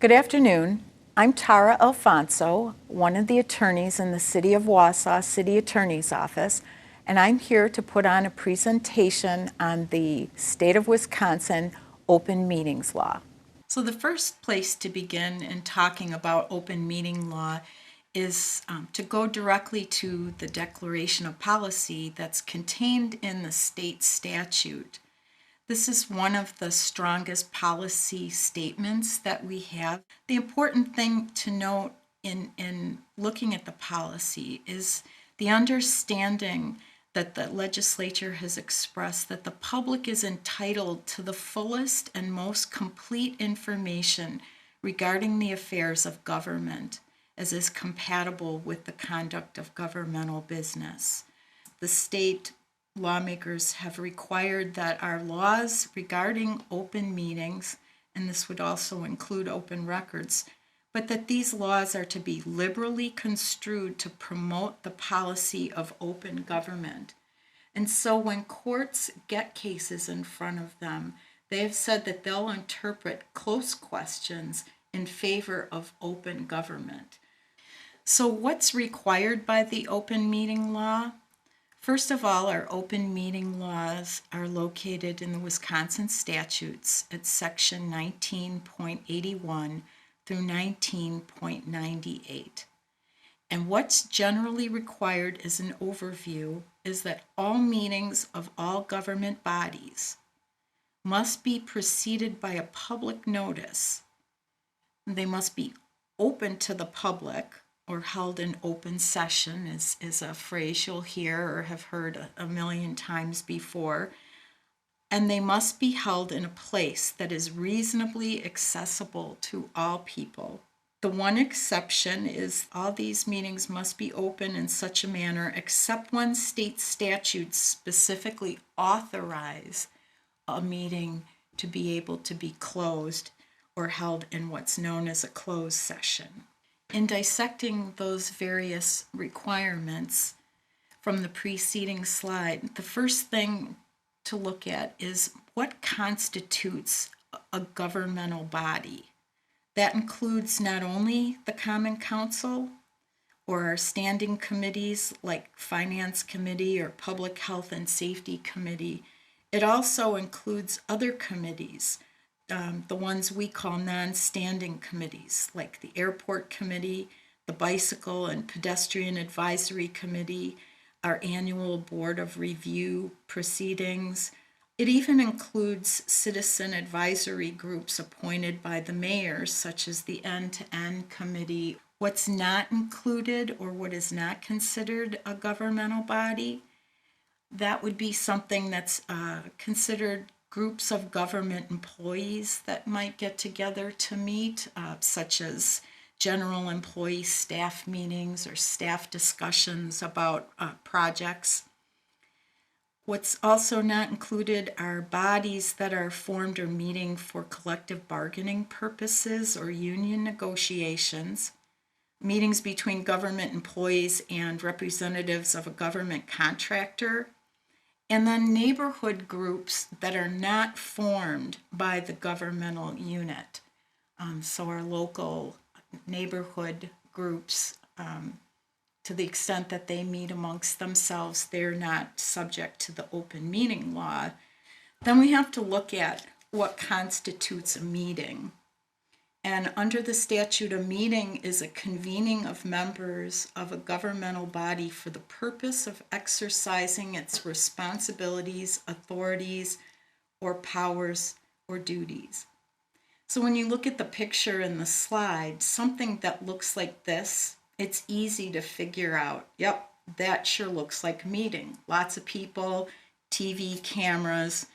Good afternoon. I'm Tara Alfonso, one of the attorneys in the City of Wausau City Attorney's Office, and I'm here to put on a presentation on the State of Wisconsin Open Meetings Law. So the first place to begin in talking about open meeting law is to go directly to the declaration of policy that's contained in the state statute. This is one of the strongest policy statements that we have. The important thing to note in looking at the policy is the understanding that the legislature has expressed that the public is entitled to the fullest and most complete information regarding the affairs of government as is compatible with the conduct of governmental business. The state lawmakers have required that our laws regarding open meetings, and this would also include open records, but that these laws are to be liberally construed to promote the policy of open government. And so when courts get cases in front of them, they have said that they'll interpret close questions in favor of open government. So what's required by the open meeting law? First of all, our open meeting laws are located in the Wisconsin statutes at section 19.81 through 19.98. And what's generally required as an overview is that all meetings of all government bodies must be preceded by a public notice. They must be open to the public, or held in open session is a phrase you'll hear or have heard a million times before. And they must be held in a place that is reasonably accessible to all people. The one exception is all these meetings must be open in such a manner except when state statutes specifically authorize a meeting to be able to be closed or held in what's known as a closed session. In dissecting those various requirements from the preceding slide, the first thing to look at is what constitutes a governmental body. That includes not only the Common Council or our standing committees like Finance Committee or Public Health and Safety Committee. It also includes other committees, the ones we call non-standing committees, like the Airport Committee, the Bicycle and Pedestrian Advisory Committee, our annual Board of Review proceedings. It even includes citizen advisory groups appointed by the mayors, such as the End-to-End Committee. What's not included or what is not considered a governmental body, that would be something that's considered groups of government employees that might get together to meet, such as general employee staff meetings or staff discussions about projects. What's also not included are bodies that are formed or meeting for collective bargaining purposes or union negotiations, meetings between government employees and representatives of a government contractor, and then neighborhood groups that are not formed by the governmental unit. So our local neighborhood groups, to the extent that they meet amongst themselves, they're not subject to the open meeting law. Then we have to look at what constitutes a meeting. And under the statute, a meeting is a convening of members of a governmental body for the purpose of exercising its responsibilities, authorities, or powers or duties. So when you look at the picture in the slide, something that looks like this, it's easy to figure out, yep, that sure looks like a meeting. Lots of people, TV cameras,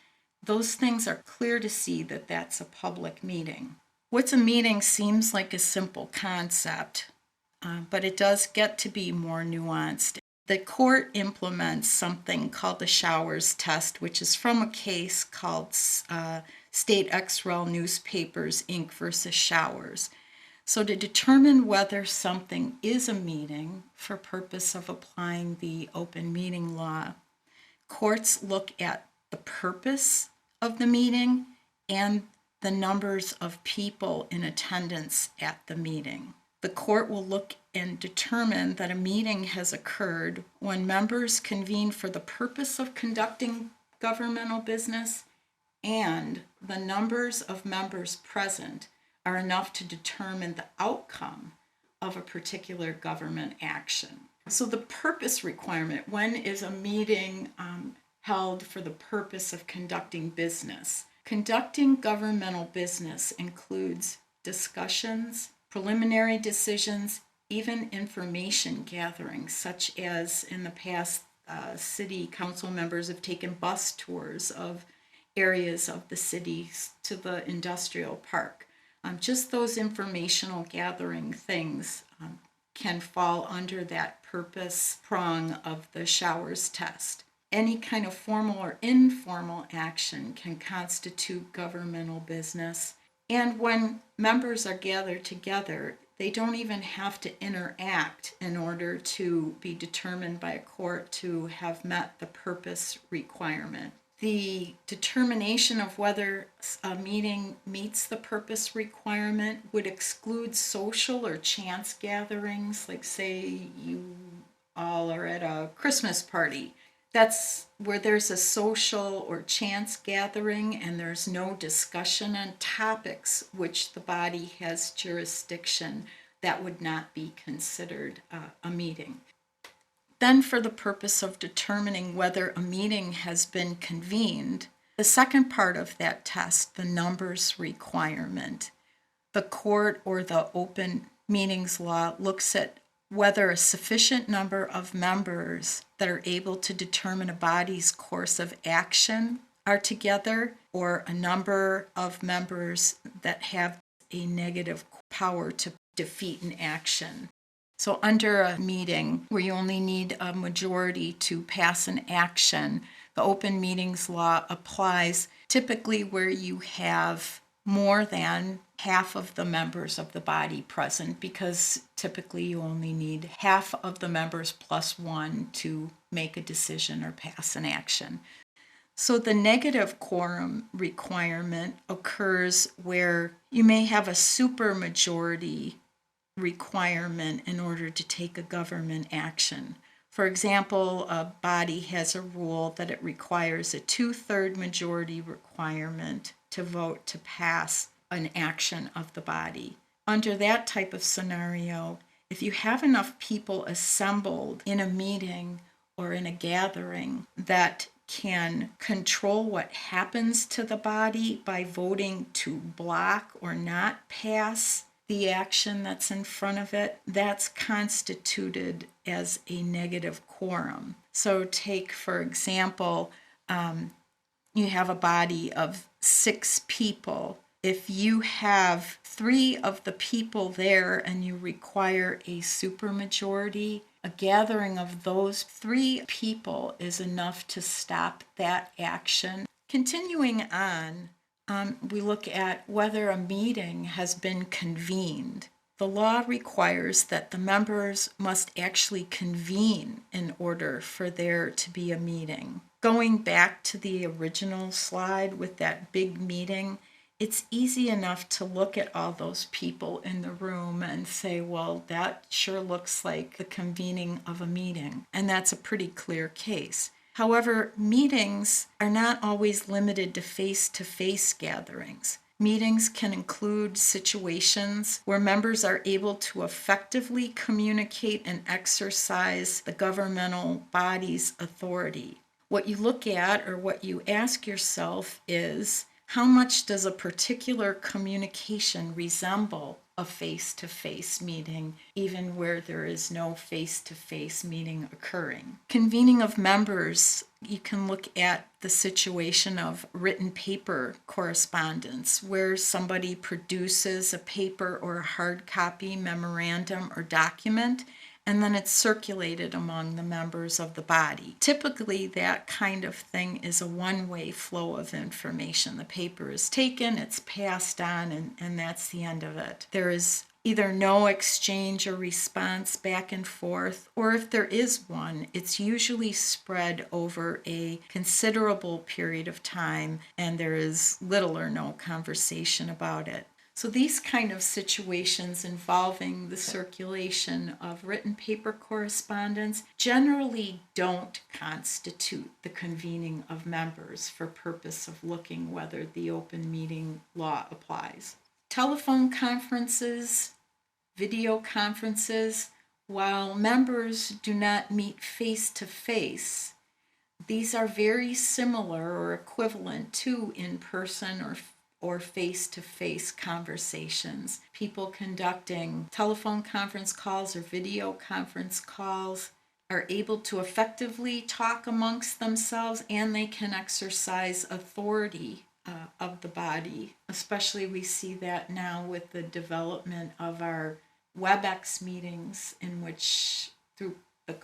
those things are clear to see that that's a public meeting. What's a meeting seems like a simple concept, but it does get to be more nuanced. The court implements something called the Showers test, which is from a case called State XREL Newspapers, Inc. versus Showers. So to determine whether something is a meeting for purpose of applying the open meeting law, courts look at the purpose of the meeting and the numbers of people in attendance at the meeting. The court will look and determine that a meeting has occurred when members convene for the purpose of conducting governmental business and the numbers of members present are enough to determine the outcome of a particular government action. So the purpose requirement, when is a meeting held for the purpose of conducting business? Conducting governmental business includes discussions, preliminary decisions, even information gathering, such as in the past, city council members have taken bus tours of areas of the city to the industrial park. Just those informational gathering things can fall under that purpose prong of the Showers test. Any kind of formal or informal action can constitute governmental business. And when members are gathered together, they don't even have to interact in order to be determined by a court to have met the purpose requirement. The determination of whether a meeting meets the purpose requirement would exclude social or chance gatherings, like say you all are at a Christmas party. That's where there's a social or chance gathering and there's no discussion on topics which the body has jurisdiction. That would not be considered a meeting. Then, for the purpose of determining whether a meeting has been convened, the second part of that test, the numbers requirement, the court or the open meetings law looks at whether a sufficient number of members that are able to determine a body's course of action are together, or a number of members that have a negative power to defeat an action. So under a meeting where you only need a majority to pass an action, the open meetings law applies typically where you have more than half of the members of the body present, because typically you only need half of the members plus one to make a decision or pass an action. So the negative quorum requirement occurs where you may have a supermajority requirement in order to take a government action. For example, a body has a rule that it requires a 2/3 majority requirement to vote to pass an action of the body. Under that type of scenario, if you have enough people assembled in a meeting or in a gathering that can control what happens to the body by voting to block or not pass the action that's in front of it, that's constituted as a negative quorum. So take, for example, you have a body of 6 people. If you have 3 of the people there and you require a supermajority, a gathering of those 3 people is enough to stop that action. Continuing on, we look at whether a meeting has been convened. The law requires that the members must actually convene in order for there to be a meeting. Going back to the original slide with that big meeting, it's easy enough to look at all those people in the room and say, well, that sure looks like the convening of a meeting. And that's a pretty clear case. However, meetings are not always limited to face-to-face gatherings. Meetings can include situations where members are able to effectively communicate and exercise the governmental body's authority. What you look at, or what you ask yourself, is how much does a particular communication resemble a face-to-face meeting, even where there is no face-to-face meeting occurring? Convening of members, you can look at the situation of written paper correspondence, where somebody produces a paper or a hard copy memorandum or document, and then it's circulated among the members of the body. Typically, that kind of thing is a one-way flow of information. The paper is taken, it's passed on, and that's the end of it. There is either no exchange or response back and forth, or if there is one, it's usually spread over a considerable period of time and there is little or no conversation about it. So these kind of situations involving the circulation of written paper correspondence generally don't constitute the convening of members for purpose of looking whether the open meeting law applies. Telephone conferences, video conferences, while members do not meet face to face, these are very similar or equivalent to in-person or face-to-face conversations. People conducting telephone conference calls or video conference calls are able to effectively talk amongst themselves, and they can exercise authority of the body. Especially we see that now with the development of our WebEx meetings, in which through the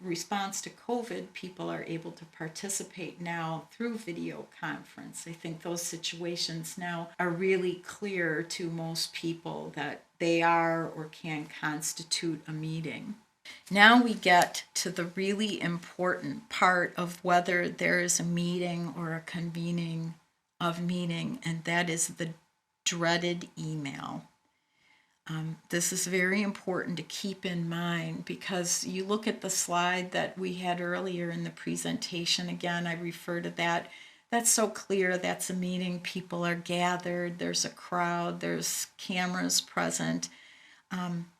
response to COVID, people are able to participate now through video conference. I think those situations now are really clear to most people that they are or can constitute a meeting. Now we get to the really important part of whether there is a meeting or a convening of meeting, and that is the dreaded email. This is very important to keep in mind because you look at the slide that we had earlier in the presentation. Again, I refer to that. That's so clear. That's a meeting. People are gathered. There's a crowd. There's cameras present.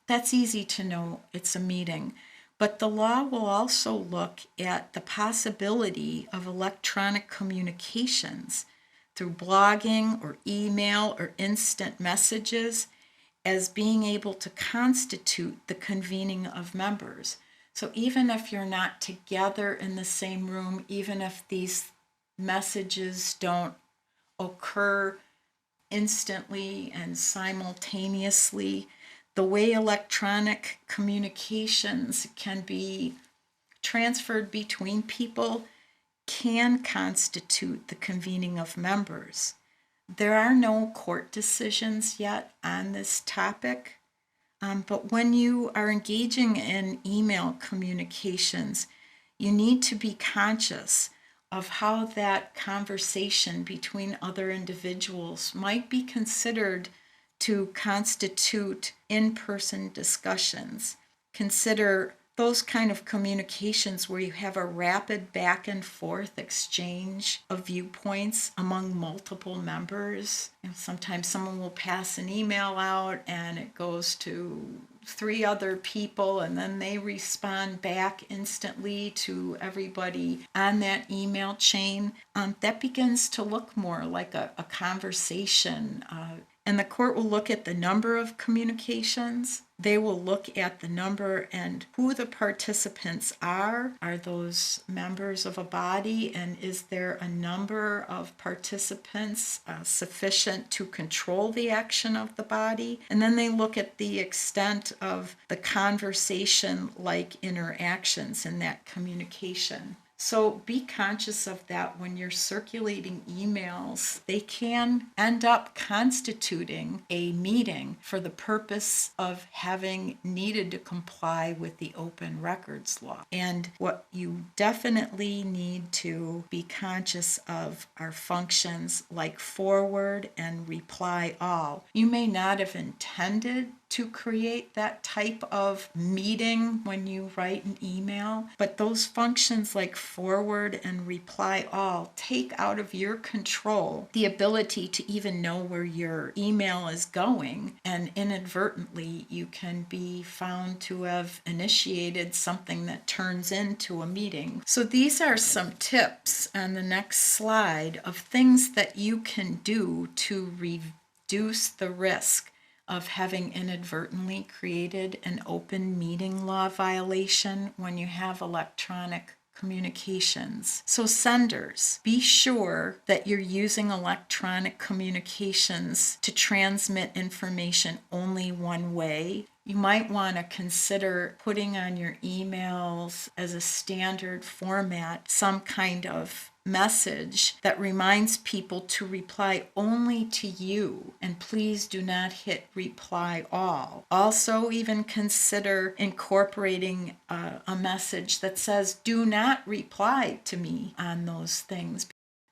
That's easy to know it's a meeting. But the law will also look at the possibility of electronic communications through blogging or email or instant messages as being able to constitute the convening of members. So even if you're not together in the same room, even if these messages don't occur instantly and simultaneously, the way electronic communications can be transferred between people can constitute the convening of members. There are no court decisions yet on this topic, but when you are engaging in email communications, you need to be conscious of how that conversation between other individuals might be considered to constitute in-person discussions. Consider those kind of communications where you have a rapid back and forth exchange of viewpoints among multiple members. Sometimes someone will pass an email out and it goes to 3 other people and then they respond back instantly to everybody on that email chain. That begins to look more like a conversation. And the court will look at the number of communications. They will look at the number and who the participants are. Are those members of a body? And is there a number of participants sufficient to control the action of the body? And then they look at the extent of the conversation-like interactions in that communication. So be conscious of that when you're circulating emails. They can end up constituting a meeting for the purpose of having needed to comply with the open records law. And what you definitely need to be conscious of are functions like forward and reply all. You may not have intended to create that type of meeting when you write an email, but those functions like forward and reply all take out of your control the ability to even know where your email is going, and inadvertently you can be found to have initiated something that turns into a meeting. So these are some tips on the next slide of things that you can do to reduce the risk of having inadvertently created an open meeting law violation when you have electronic communications. So senders, be sure that you're using electronic communications to transmit information only one way. You might want to consider putting on your emails as a standard format some kind of message that reminds people to reply only to you, and please do not hit reply all. Also, even consider incorporating a message that says do not reply to me on those things.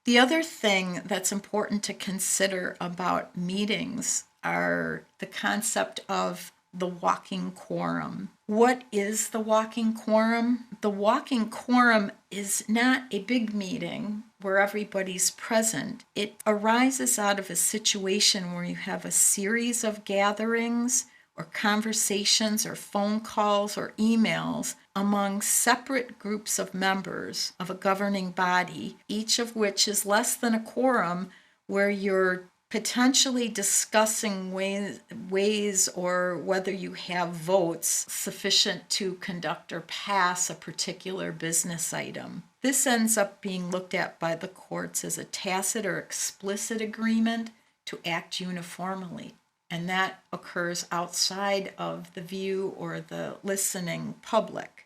The other thing that's important to consider about meetings are the concept of the walking quorum. What is the walking quorum? The walking quorum is not a big meeting where everybody's present. It arises out of a situation where you have a series of gatherings or conversations or phone calls or emails among separate groups of members of a governing body, each of which is less than a quorum, where you're potentially discussing ways or whether you have votes sufficient to conduct or pass a particular business item. This ends up being looked at by the courts as a tacit or explicit agreement to act uniformly, and that occurs outside of the view or the listening public.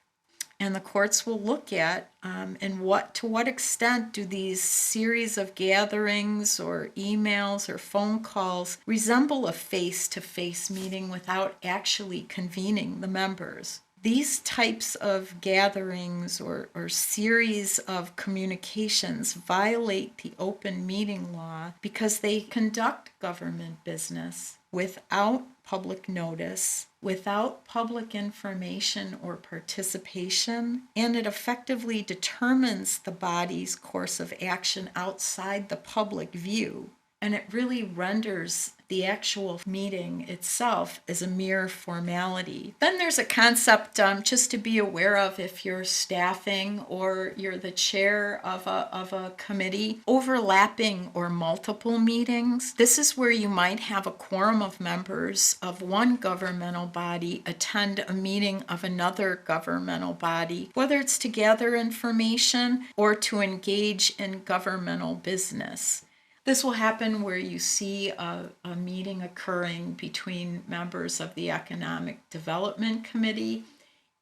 And the courts will look at to what extent do these series of gatherings or emails or phone calls resemble a face-to-face meeting without actually convening the members. These types of gatherings or series of communications violate the open meeting law because they conduct government business without public notice, without public information or participation, and it effectively determines the body's course of action outside the public view. And it really renders the actual meeting itself as a mere formality. Then there's a concept just to be aware of if you're staffing or you're the chair of a committee, overlapping or multiple meetings. This is where you might have a quorum of members of one governmental body attend a meeting of another governmental body, whether it's to gather information or to engage in governmental business. This will happen where you see a meeting occurring between members of the Economic Development Committee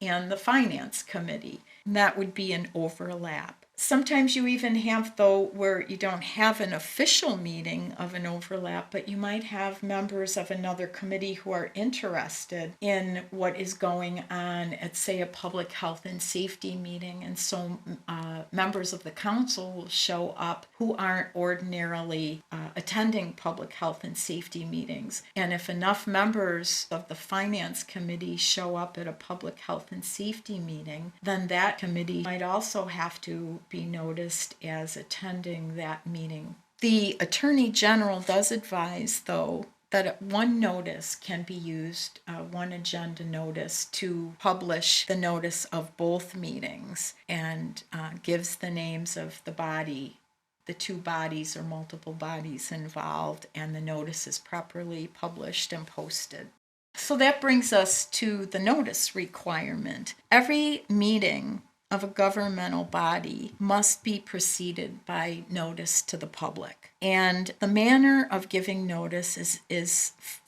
and the Finance Committee. And that would be an overlap. Sometimes you even have, though, where you don't have an official meeting of an overlap, but you might have members of another committee who are interested in what is going on at, say, a public health and safety meeting. And so members of the council will show up who aren't ordinarily attending public health and safety meetings. And if enough members of the Finance Committee show up at a public health and safety meeting, then that committee might also have to be noticed as attending that meeting. The Attorney General does advise, though, that one notice can be used, one agenda notice, to publish the notice of both meetings, and gives the names of the body, the two bodies or multiple bodies involved, and the notice is properly published and posted. So that brings us to the notice requirement. Every meeting of a governmental body must be preceded by notice to the public. And the manner of giving notice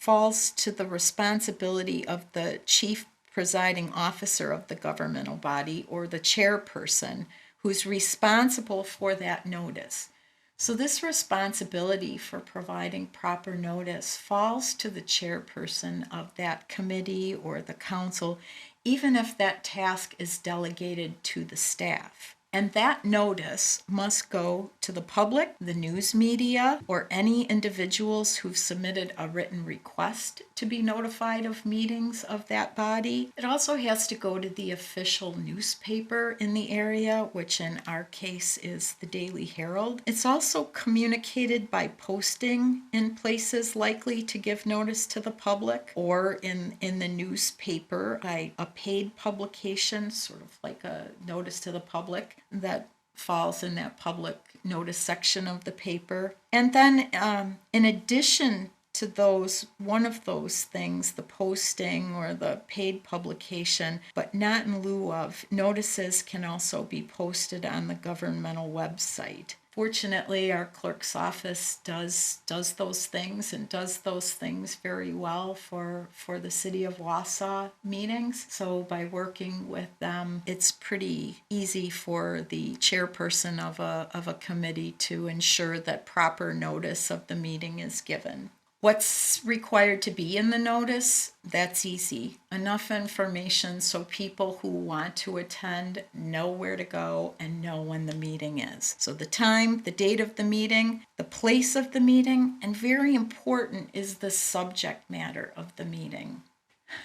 falls to the responsibility of the chief presiding officer of the governmental body, or the chairperson, who's responsible for that notice. So this responsibility for providing proper notice falls to the chairperson of that committee or the council, even if that task is delegated to the staff. And that notice must go to the public, the news media, or any individuals who've submitted a written request to be notified of meetings of that body. It also has to go to the official newspaper in the area, which in our case is the Daily Herald. It's also communicated by posting in places likely to give notice to the public, or in the newspaper by a paid publication, sort of like a notice to the public that falls in that public notice section of the paper. And then in addition to those, one of those things, the posting or the paid publication, but not in lieu of. Notices can also be posted on the governmental website. Fortunately, our clerk's office does those things and does those things very well for the city of Wausau meetings. So by working with them, it's pretty easy for the chairperson of a committee to ensure that proper notice of the meeting is given. What's required to be in the notice? That's easy. Enough information so people who want to attend know where to go and know when the meeting is. So the time, the date of the meeting, the place of the meeting, and very important is the subject matter of the meeting.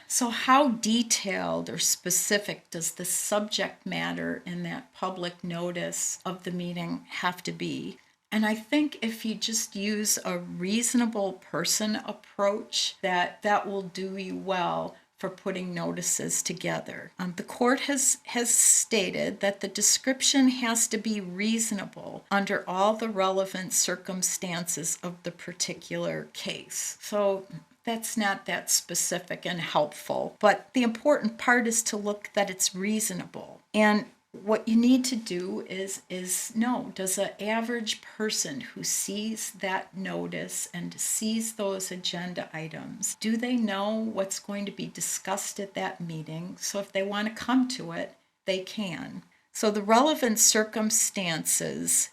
So how detailed or specific does the subject matter in that public notice of the meeting have to be? And I think if you just use a reasonable person approach, that will do you well for putting notices together. The court has stated that the description has to be reasonable under all the relevant circumstances of the particular case. So that's not that specific and helpful, but the important part is to look that it's reasonable. And what you need to do is know, does an average person who sees that notice and sees those agenda items, do they know what's going to be discussed at that meeting? So if they want to come to it, they can. So the relevant circumstances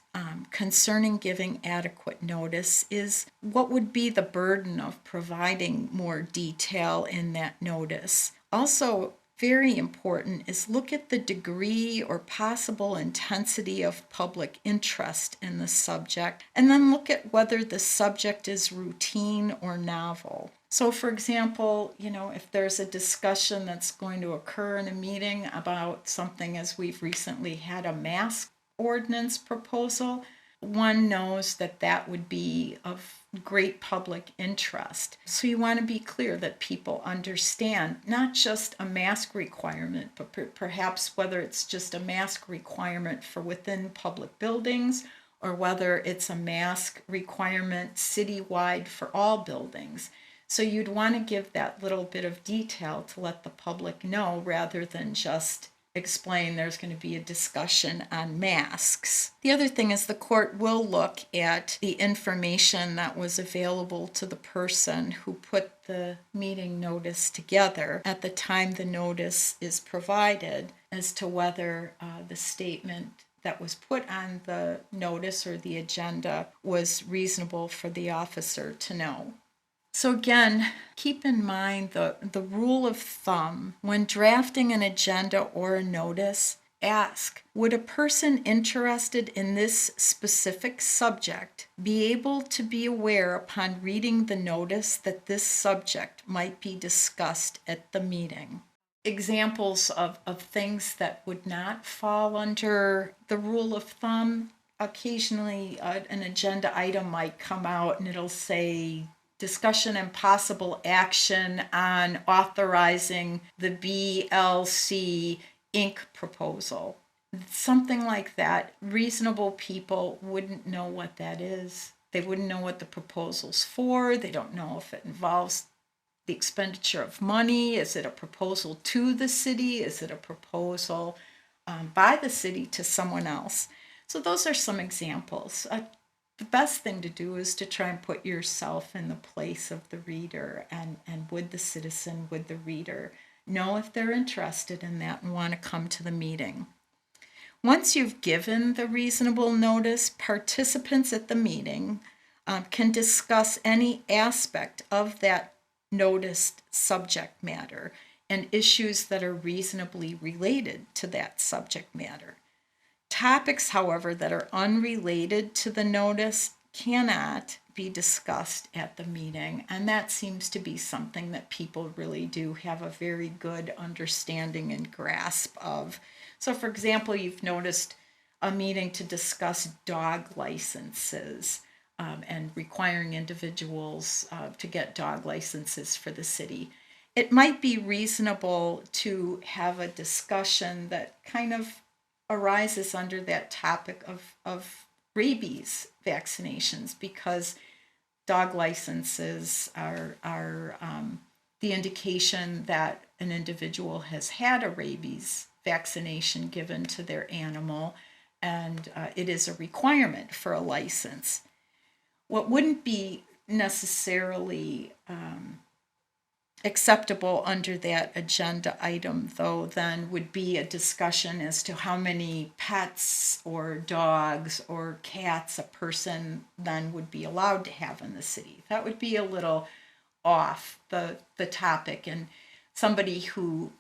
concerning giving adequate notice is what would be the burden of providing more detail in that notice. Also, very important is look at the degree or possible intensity of public interest in the subject, and then look at whether the subject is routine or novel. So for example, if there's a discussion that's going to occur in a meeting about something, as we've recently had a mask ordinance proposal, one knows that would be of great public interest. So you want to be clear that people understand not just a mask requirement, but perhaps whether it's just a mask requirement for within public buildings or whether it's a mask requirement citywide for all buildings. So you'd want to give that little bit of detail to let the public know rather than just explain there's going to be a discussion on masks. The other thing is the court will look at the information that was available to the person who put the meeting notice together at the time the notice is provided as to whether the statement that was put on the notice or the agenda was reasonable for the officer to know. So again, keep in mind the rule of thumb. When drafting an agenda or a notice, ask, would a person interested in this specific subject be able to be aware upon reading the notice that this subject might be discussed at the meeting? Examples of things that would not fall under the rule of thumb. Occasionally, an agenda item might come out and it'll say, discussion and possible action on authorizing the BLC Inc. proposal. Something like that. Reasonable people wouldn't know what that is. They wouldn't know what the proposal's for. They don't know if it involves the expenditure of money. Is it a proposal to the city? Is it a proposal by the city to someone else? So those are some examples. The best thing to do is to try and put yourself in the place of the reader and would the citizen, would the reader know if they're interested in that and want to come to the meeting. Once you've given the reasonable notice, participants at the meeting can discuss any aspect of that noticed subject matter and issues that are reasonably related to that subject matter. Topics, however, that are unrelated to the notice cannot be discussed at the meeting, and that seems to be something that people really do have a very good understanding and grasp of. So, for example, you've noticed a meeting to discuss dog licenses and requiring individuals to get dog licenses for the city. It might be reasonable to have a discussion that kind of arises under that topic of rabies vaccinations, because dog licenses are the indication that an individual has had a rabies vaccination given to their animal, and it is a requirement for a license. What wouldn't be necessarily acceptable under that agenda item, though, then would be a discussion as to how many pets or dogs or cats a person then would be allowed to have in the city. That would be a little off the topic, and somebody who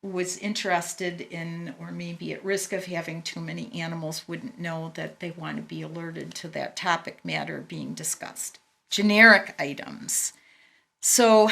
was interested in or maybe at risk of having too many animals wouldn't know that they want to be alerted to that topic matter being discussed. Generic items. So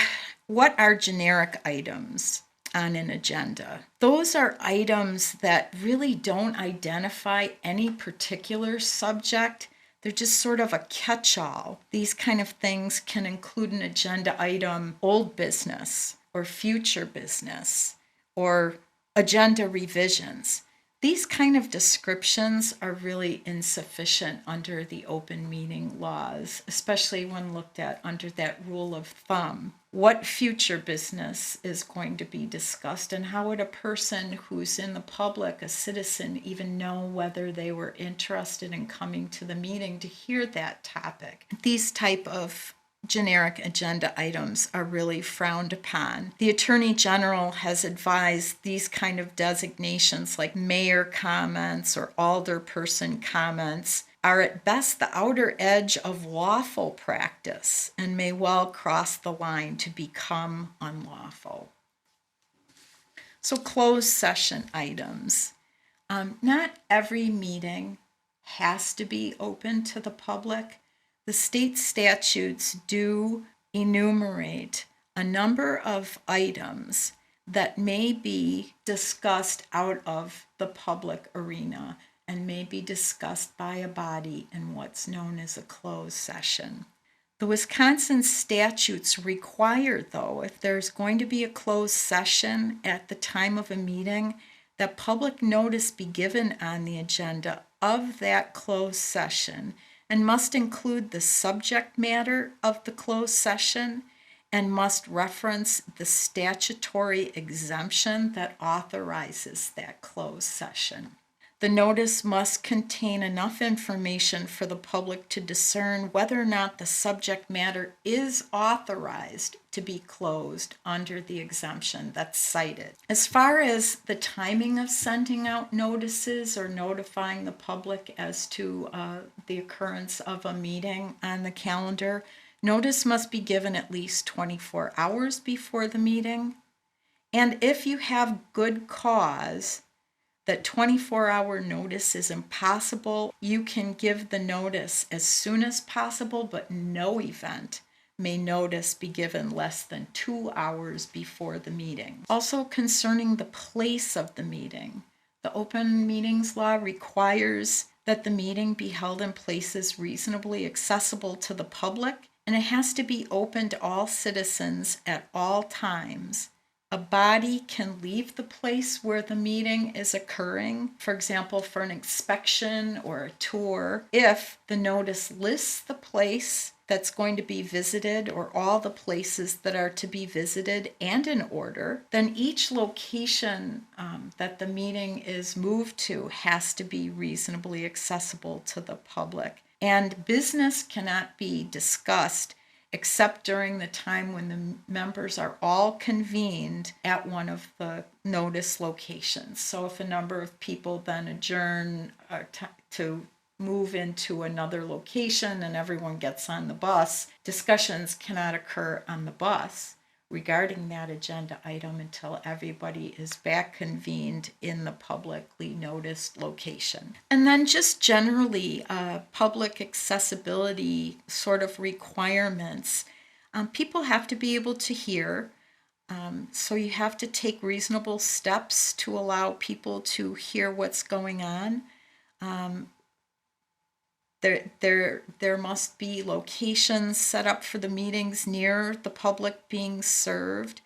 what are generic items on an agenda? Those are items that really don't identify any particular subject. They're just sort of a catch-all. These kind of things can include an agenda item, old business or future business, or agenda revisions. These kind of descriptions are really insufficient under the open meeting laws, especially when looked at under that rule of thumb. What future business is going to be discussed, and how would a person who's in the public, a citizen, even know whether they were interested in coming to the meeting to hear that topic? These type of generic agenda items are really frowned upon. The Attorney General has advised these kind of designations like mayor comments or alderperson comments are at best the outer edge of lawful practice and may well cross the line to become unlawful. So closed session items. Not every meeting has to be open to the public. The state statutes do enumerate a number of items that may be discussed out of the public arena and may be discussed by a body in what's known as a closed session. The Wisconsin statutes require, though, if there's going to be a closed session at the time of a meeting, that public notice be given on the agenda of that closed session and must include the subject matter of the closed session and must reference the statutory exemption that authorizes that closed session. The notice must contain enough information for the public to discern whether or not the subject matter is authorized to be closed under the exemption that's cited. As far as the timing of sending out notices or notifying the public as to the occurrence of a meeting on the calendar, notice must be given at least 24 hours before the meeting. And if you have good cause that 24-hour notice is impossible, you can give the notice as soon as possible, but no event may notice be given less than 2 hours before the meeting. Also concerning the place of the meeting, the open meetings law requires that the meeting be held in places reasonably accessible to the public, and it has to be open to all citizens at all times. A body can leave the place where the meeting is occurring, for example, for an inspection or a tour, if the notice lists the place that's going to be visited or all the places that are to be visited and in order. Then each location that the meeting is moved to has to be reasonably accessible to the public. And business cannot be discussed except during the time when the members are all convened at one of the notice locations. So if a number of people then adjourn to move into another location and everyone gets on the bus, discussions cannot occur on the bus regarding that agenda item until everybody is back convened in the publicly noticed location. And then just generally public accessibility sort of requirements. People have to be able to hear, so you have to take reasonable steps to allow people to hear what's going on. There must be locations set up for the meetings near the public being served.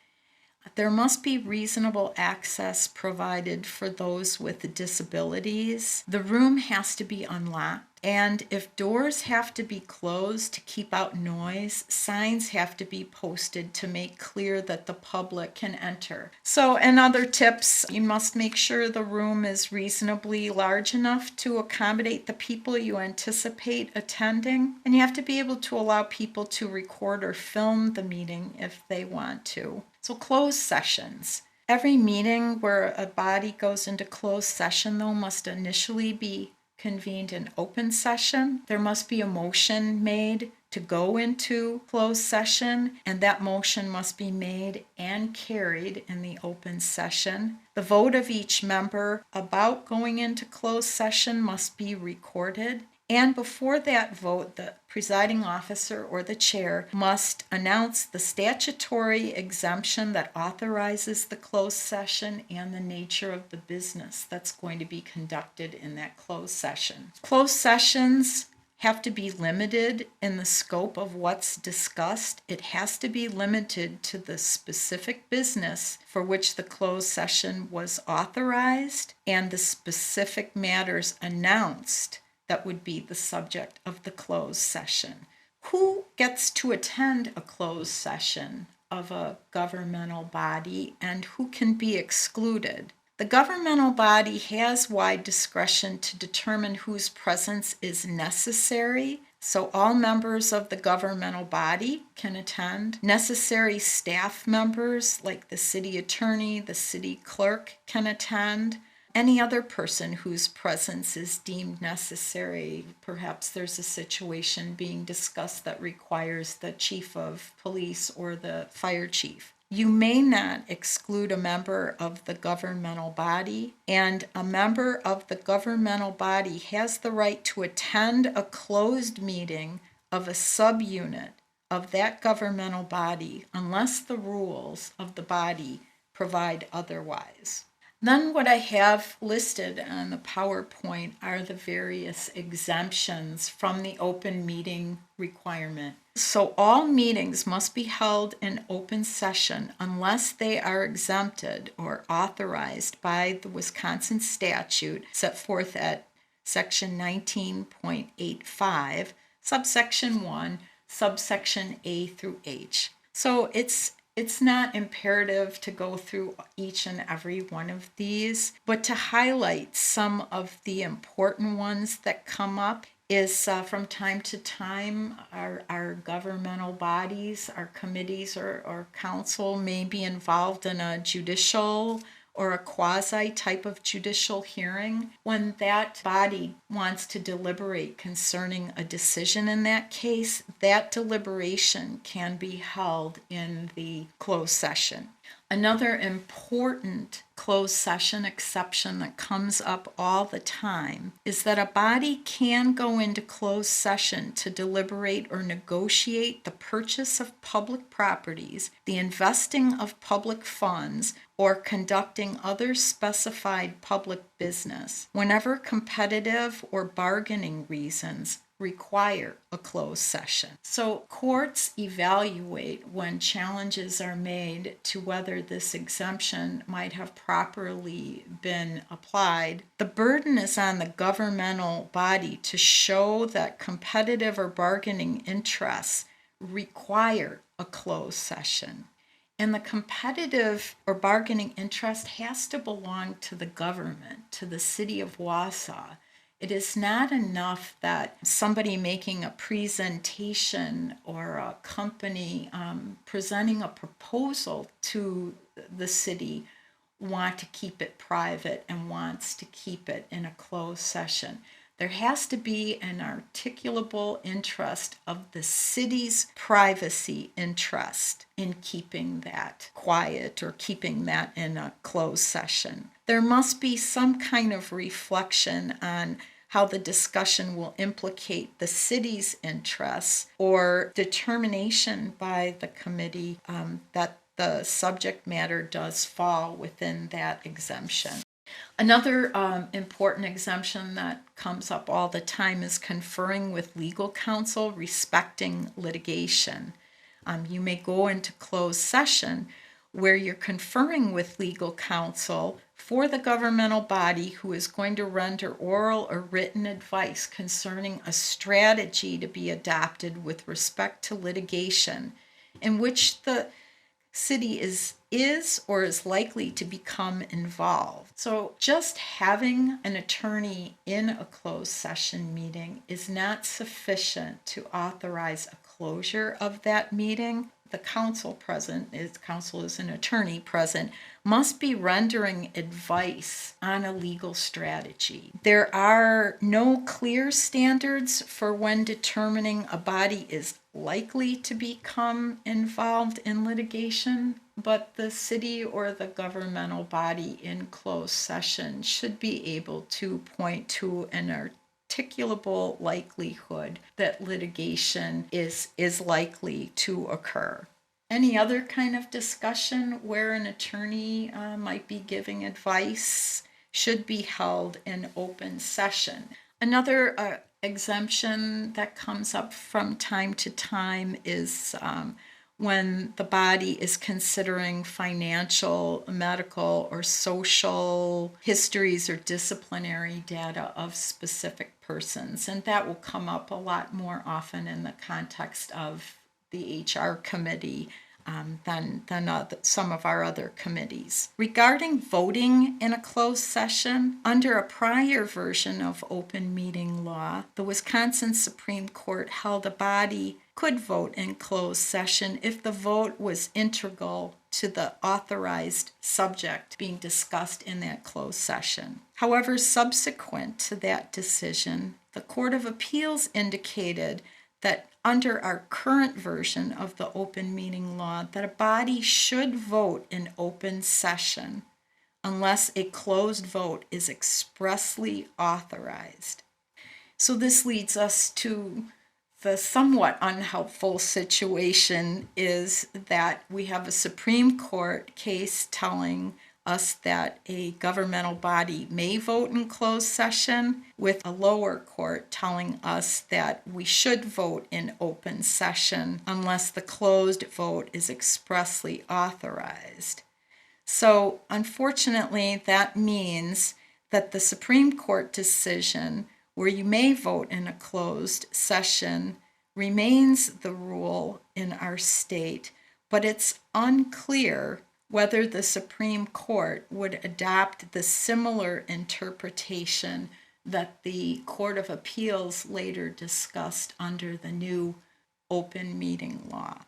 There must be reasonable access provided for those with disabilities. The room has to be unlocked. And if doors have to be closed to keep out noise, signs have to be posted to make clear that the public can enter. So, and other tips, you must make sure the room is reasonably large enough to accommodate the people you anticipate attending. And you have to be able to allow people to record or film the meeting if they want to. So, closed sessions. Every meeting where a body goes into closed session, though, must initially be convened in open session. There must be a motion made to go into closed session, and that motion must be made and carried in the open session. The vote of each member about going into closed session must be recorded. And before that vote, the presiding officer or the chair must announce the statutory exemption that authorizes the closed session and the nature of the business that's going to be conducted in that closed session. Closed sessions have to be limited in the scope of what's discussed. It has to be limited to the specific business for which the closed session was authorized and the specific matters announced that would be the subject of the closed session. Who gets to attend a closed session of a governmental body and who can be excluded? The governmental body has wide discretion to determine whose presence is necessary. So all members of the governmental body can attend. Necessary staff members like the city attorney, the city clerk can attend. Any other person whose presence is deemed necessary. Perhaps there's a situation being discussed that requires the chief of police or the fire chief. You may not exclude a member of the governmental body, and a member of the governmental body has the right to attend a closed meeting of a subunit of that governmental body unless the rules of the body provide otherwise. Then what I have listed on the PowerPoint are the various exemptions from the open meeting requirement. So all meetings must be held in open session unless they are exempted or authorized by the Wisconsin statute set forth at section 19.85, subsection 1, subsection A through H. So it's not imperative to go through each and every one of these, but to highlight some of the important ones that come up is from time to time our governmental bodies, our committees or council may be involved in a judicial or a quasi type of judicial hearing. When that body wants to deliberate concerning a decision in that case, that deliberation can be held in the closed session. Another important closed session exception that comes up all the time is that a body can go into closed session to deliberate or negotiate the purchase of public properties, the investing of public funds, or conducting other specified public business whenever competitive or bargaining reasons require a closed session. So courts evaluate when challenges are made to whether this exemption might have properly been applied. The burden is on the governmental body to show that competitive or bargaining interests require a closed session. And the competitive or bargaining interest has to belong to the government, to the city of Wausau. It is not enough that somebody making a presentation or a company presenting a proposal to the city want to keep it private and wants to keep it in a closed session. There has to be an articulable interest of the city's privacy interest in keeping that quiet or keeping that in a closed session. There must be some kind of reflection on how the discussion will implicate the city's interests or determination by the committee that the subject matter does fall within that exemption. Another important exemption that comes up all the time is conferring with legal counsel respecting litigation. You may go into closed session where you're conferring with legal counsel for the governmental body who is going to render oral or written advice concerning a strategy to be adopted with respect to litigation in which the city is or is likely to become involved. So just having an attorney in a closed session meeting is not sufficient to authorize a closure of that meeting. The counsel present, counsel is an attorney present, must be rendering advice on a legal strategy. There are no clear standards for when determining a body is likely to become involved in litigation, but the city or the governmental body in closed session should be able to point to an articulable likelihood that litigation is likely to occur. Any other kind of discussion where an attorney might be giving advice should be held in open session. Another exemption that comes up from time to time is when the body is considering financial, medical, or social histories or disciplinary data of specific persons. And that will come up a lot more often in the context of the HR committee than some of our other committees. Regarding voting in a closed session, under a prior version of open meeting law, the Wisconsin Supreme Court held a body could vote in closed session if the vote was integral to the authorized subject being discussed in that closed session. However, subsequent to that decision, the Court of Appeals indicated that under our current version of the open meeting law, that a body should vote in open session unless a closed vote is expressly authorized. So this leads us to the somewhat unhelpful situation is that we have a Supreme Court case telling us that a governmental body may vote in closed session, with a lower court telling us that we should vote in open session unless the closed vote is expressly authorized. So unfortunately, that means that the Supreme Court decision where you may vote in a closed session remains the rule in our state, but it's unclear whether the Supreme Court would adopt the similar interpretation that the Court of Appeals later discussed under the new open meeting law.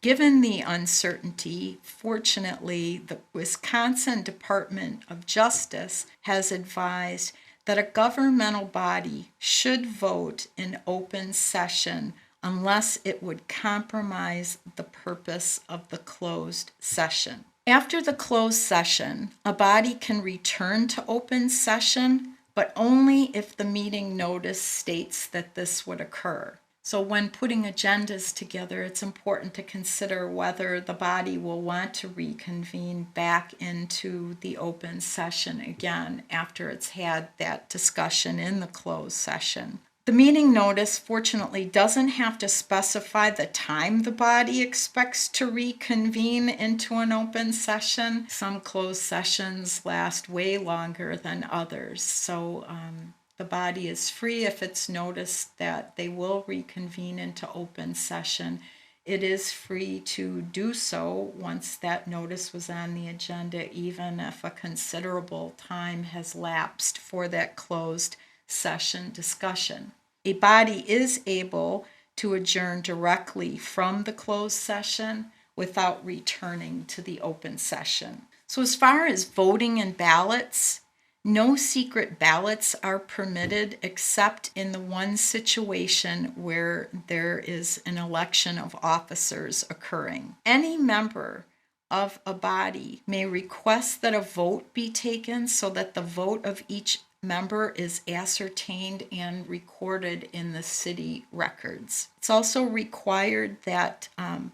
Given the uncertainty, fortunately, the Wisconsin Department of Justice has advised that a governmental body should vote in open session unless it would compromise the purpose of the closed session. After the closed session, a body can return to open session, but only if the meeting notice states that this would occur. So when putting agendas together, it's important to consider whether the body will want to reconvene back into the open session again after it's had that discussion in the closed session. The meeting notice, fortunately, doesn't have to specify the time the body expects to reconvene into an open session. Some closed sessions last way longer than others. So the body is free if it's noticed that they will reconvene into open session. It is free to do so once that notice was on the agenda, even if a considerable time has lapsed for that closed session discussion. A body is able to adjourn directly from the closed session without returning to the open session. So as far as voting and ballots, no secret ballots are permitted except in the one situation where there is an election of officers occurring. Any member of a body may request that a vote be taken so that the vote of each member is ascertained and recorded in the city records. It's also required that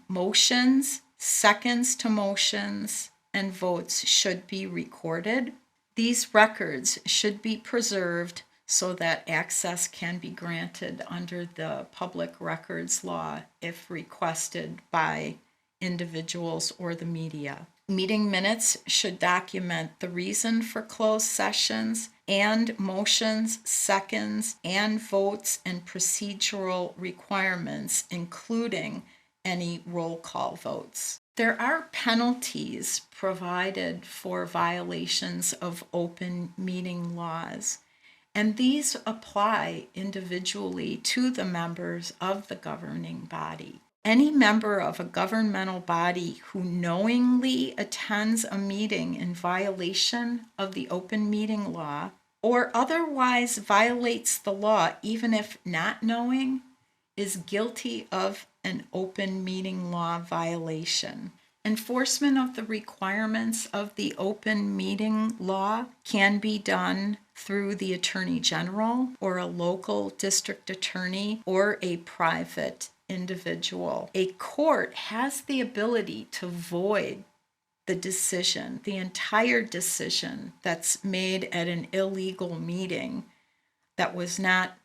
motions, seconds to motions, and votes should be recorded. These records should be preserved so that access can be granted under the public records law if requested by individuals or the media. Meeting minutes should document the reason for closed sessions and motions, seconds, and votes and procedural requirements, including any roll call votes. There are penalties provided for violations of open meeting laws, and these apply individually to the members of the governing body. Any member of a governmental body who knowingly attends a meeting in violation of the open meeting law or otherwise violates the law, even if not knowing, is guilty of an open meeting law violation. Enforcement of the requirements of the open meeting law can be done through the Attorney General or a local district attorney or a private individual. A court has the ability to void the decision, the entire decision that's made at an illegal meeting that was not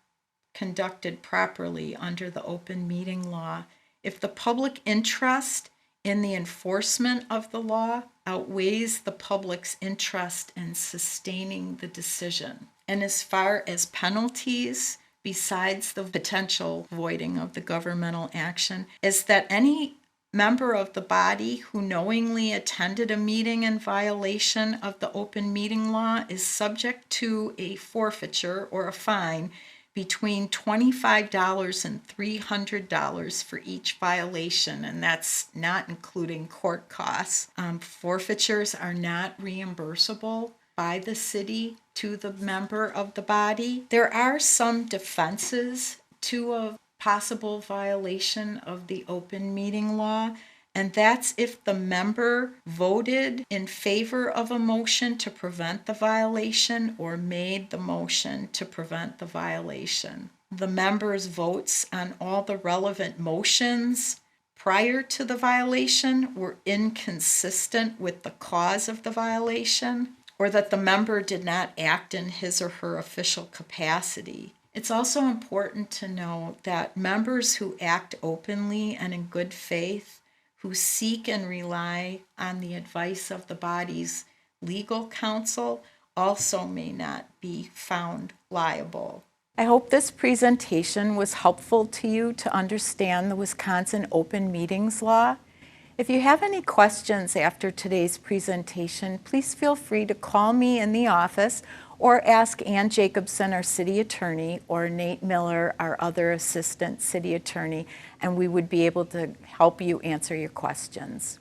conducted properly under the open meeting law, if the public interest in the enforcement of the law outweighs the public's interest in sustaining the decision. And as far as penalties, besides the potential voiding of the governmental action, is that any member of the body who knowingly attended a meeting in violation of the open meeting law is subject to a forfeiture or a fine between $25 and $300 for each violation, and that's not including court costs. Forfeitures are not reimbursable by the city to the member of the body. There are some defenses to a possible violation of the open meeting law, and that's if the member voted in favor of a motion to prevent the violation or made the motion to prevent the violation. The member's votes on all the relevant motions prior to the violation were inconsistent with the cause of the violation, or that the member did not act in his or her official capacity. It's also important to know that members who act openly and in good faith, who seek and rely on the advice of the body's legal counsel, also may not be found liable. I hope this presentation was helpful to you to understand the Wisconsin Open Meetings Law. If you have any questions after today's presentation, please feel free to call me in the office or ask Ann Jacobson, our city attorney, or Nate Miller, our other assistant city attorney, and we would be able to help you answer your questions.